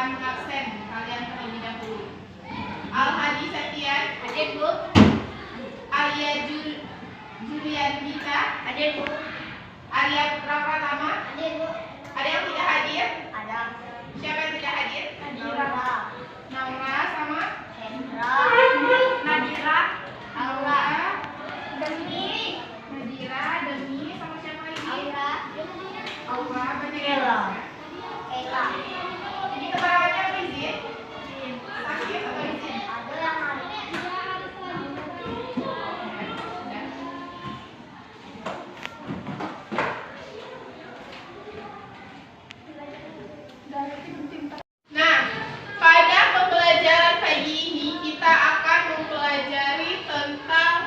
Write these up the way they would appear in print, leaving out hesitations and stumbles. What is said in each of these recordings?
akan mengabsen kalian terlebih dahulu. Al-Hadi Septian. Hadir, Bu. Alia Julian Gita. Hadir, Bu. Arya Putra Pratama. Hadir, Bu. Ada yang tidak hadir? Ada. Siapa yang tidak hadir? Naura. Naura sama Hendra. Nadira. Aura. Demi. Nadira, Demi sama siapa lagi? Aura. Aura, banyak Ella. ya. Eka. Ini keterangannya apa izin? Sakit atau izin? Ada yang ada. Nah, pada pembelajaran pagi ini kita akan mempelajari tentang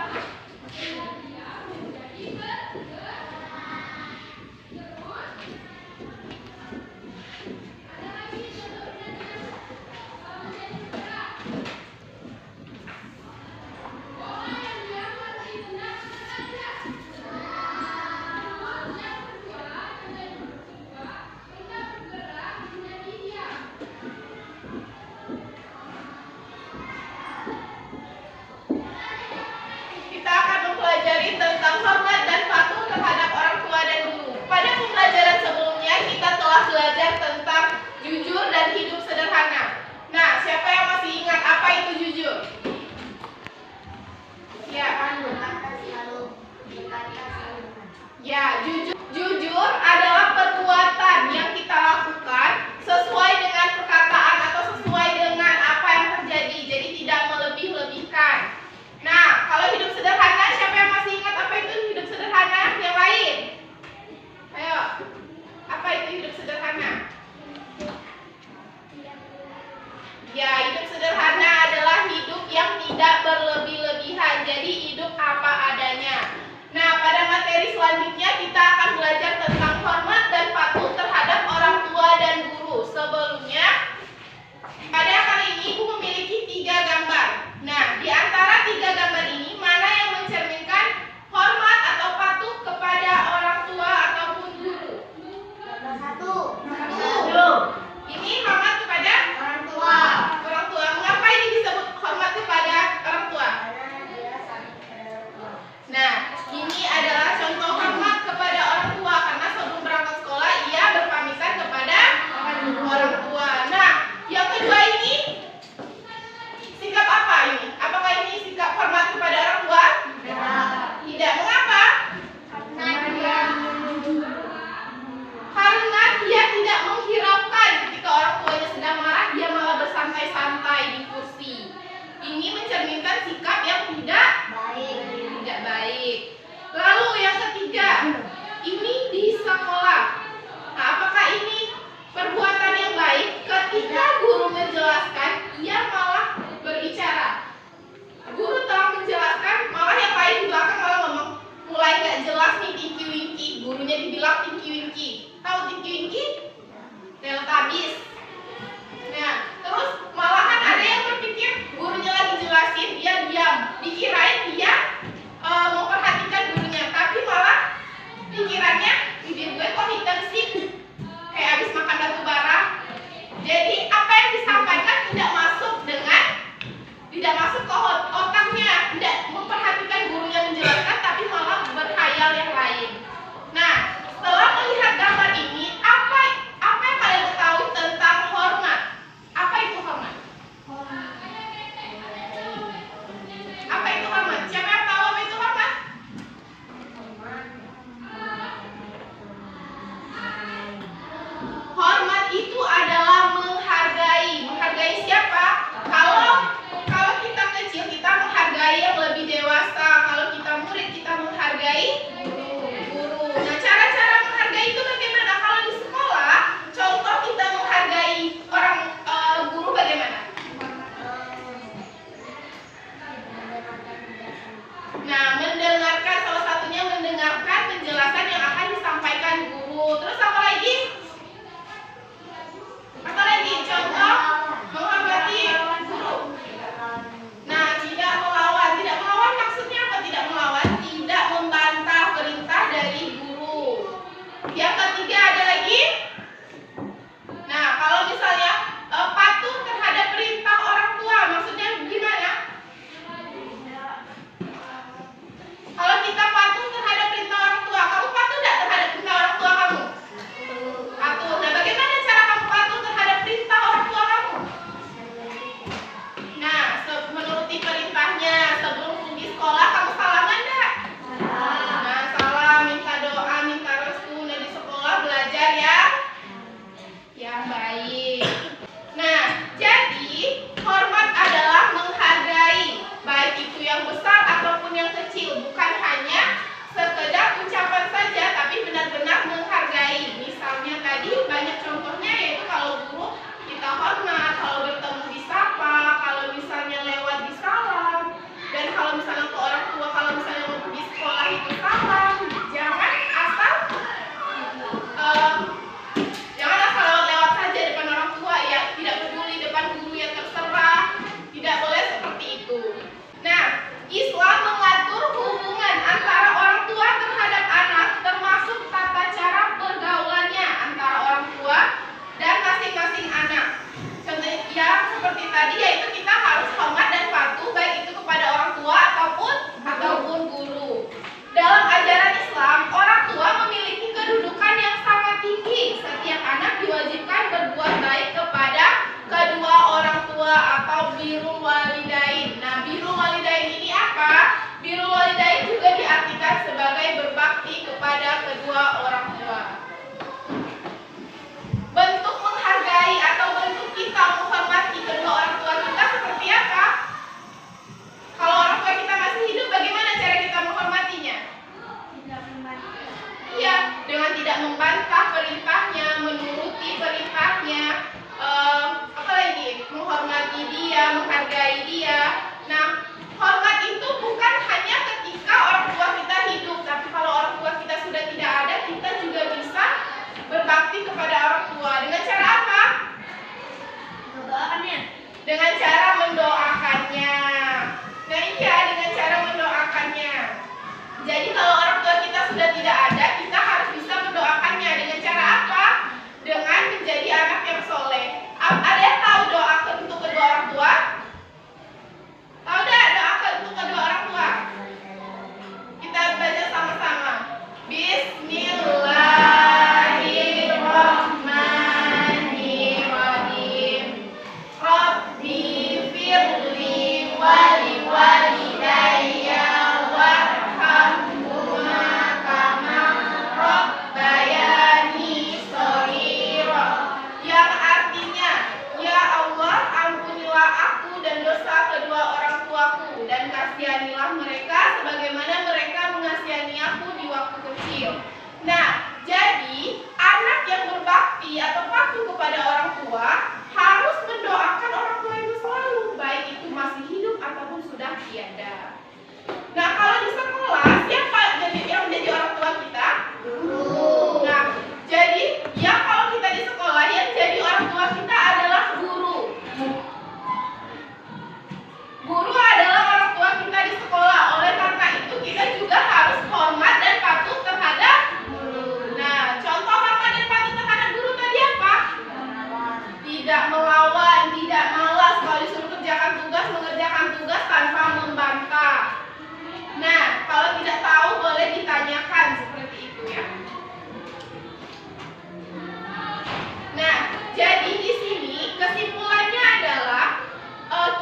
kita sebagai berbakti kepada kedua orang tua. Bentuk menghargai atau bentuk kita menghormati kedua orang tua kita seperti apa? Kalau orang tua kita masih hidup, bagaimana cara kita menghormatinya? Iya, dengan tidak membantah perintahnya, menuruti perintahnya, apalagi menghormati dia, menghargai dia. Nah, hormat itu bukan hanya ketika orang tua kita hidup, tapi kalau orang tua kita sudah tidak ada, kita juga bisa berbakti kepada orang tua. Dengan cara apa? Mendoakannya. Dengan cara mendoakannya. Nah iya, dengan cara mendoakannya. Jadi kalau orang tua kita sudah tidak ada, kita harus bisa mendoakannya. Dengan cara apa? Dengan menjadi anak yang soleh. Ada yang tahu doa untuk kedua orang tua? Tahu tidak doa untuk kedua orang tua? Kita baca sama-sama. Bismillahirrahmanirrahim. Rabbi firli wali walidayya warhamhuma kama rabbayani shaghira. Yang artinya, ya Allah, ampunilah aku dan dosa kedua orang tuaku, dan kasihanilah mereka sebagaimana mereka mengasihani aku di waktu kecil. Nah, jadi anak yang berbakti atau patuh kepada orang tua harus mendoakan orang tua itu selalu, baik itu masih hidup ataupun sudah tiada. Nah, kalau di sekolah, siapa yang menjadi orang tua kita? Guru. Nah, jadi ya kalau kita di sekolah, yang jadi orang tua kita adalah guru. Guru adalah orang tua kita di sekolah. Oleh karena itu kita juga harus hormat dan patuh terhadap guru. Nah, contoh hormat dan patuh terhadap guru tadi apa? Tidak melawan, tidak malas. Kalau disuruh kerjakan tugas, mengerjakan tugas tanpa membantah. Nah, kalau tidak tahu boleh ditanyakan, seperti itu ya. Nah, jadi di sini kesimpulannya adalah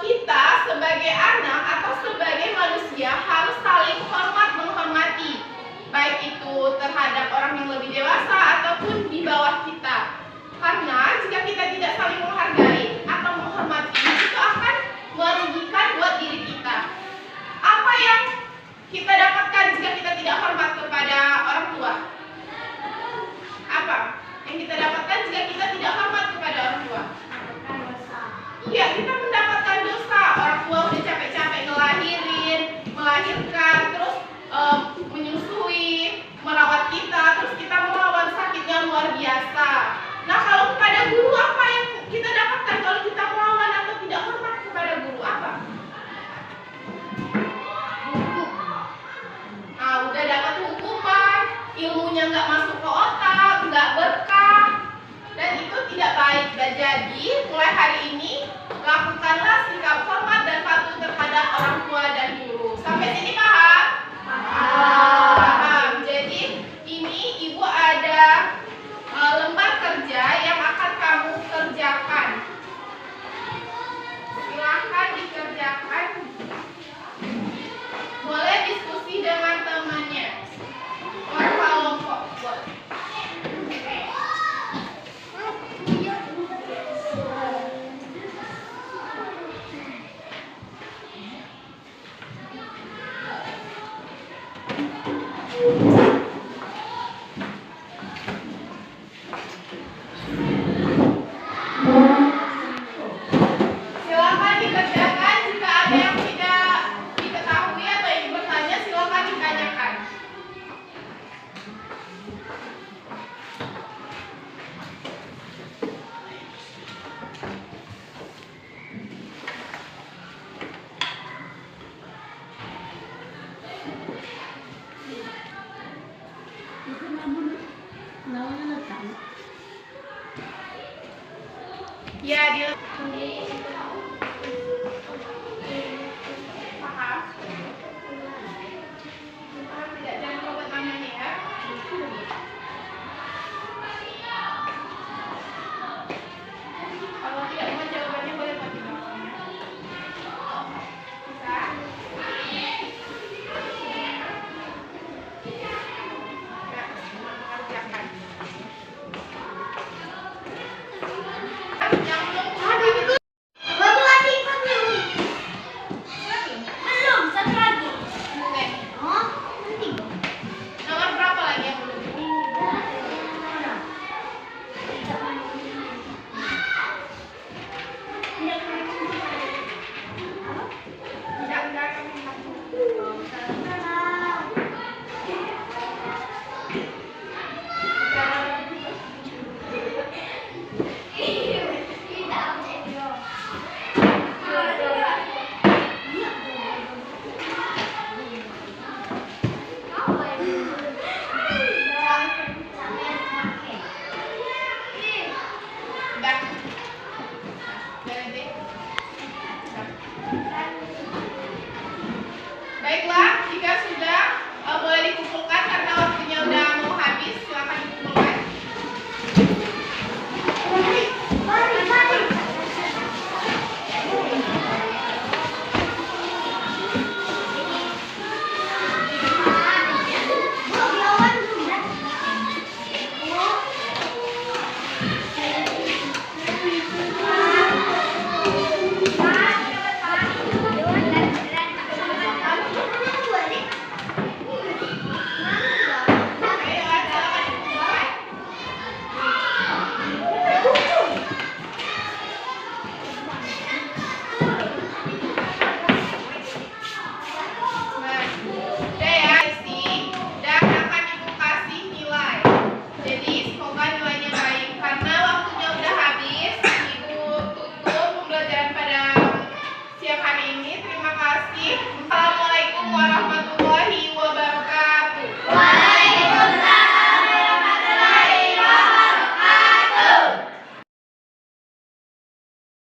kita sebagai anak atau sebagai manusia harus saling menghormati, baik itu terhadap orang yang lebih dewasa ataupun di bawah kita. Karena jika kita tidak saling menghargai atau menghormati, itu akan merugikan buat diri kita. Apa yang kita dapatkan jika kita tidak hormat kepada orang tua? Apa yang kita dapatkan jika kita tidak hormat kepada orang tua? Iya, kita mendapatkan dosa. Orang tua udah capek-capek melahirkan, terus menyusui, merawat kita, terus kita melawan sakitnya luar biasa. Nah, kalau kepada guru apa yang kita dapatkan kalau kita melawan atau tidak hormat kepada guru? Apa? Nah, udah dapat hukuman, ilmunya nggak masuk ke otak, nggak berkah, dan itu tidak baik. Dan jadi mulai hari ini lakukanlah sikap hormat dan patuh terhadap orang tua dan guru. Sampai sini paham? Paham. Jadi ini ibu ada lembar kerja yang akan kamu kerjakan. Silahkan dikerjakan. Boleh diskusi dengan temannya. Kelompok. Silakan dikerjakan. Jika ada yang tidak diketahui atau ingin bertanya, silakan ditanyakan. Ya, dia paham? Paham tidak? Jangan lupa tangannya ya. Kalau tidak mau jawabannya boleh pakai teleponnya. Bisa? Dah.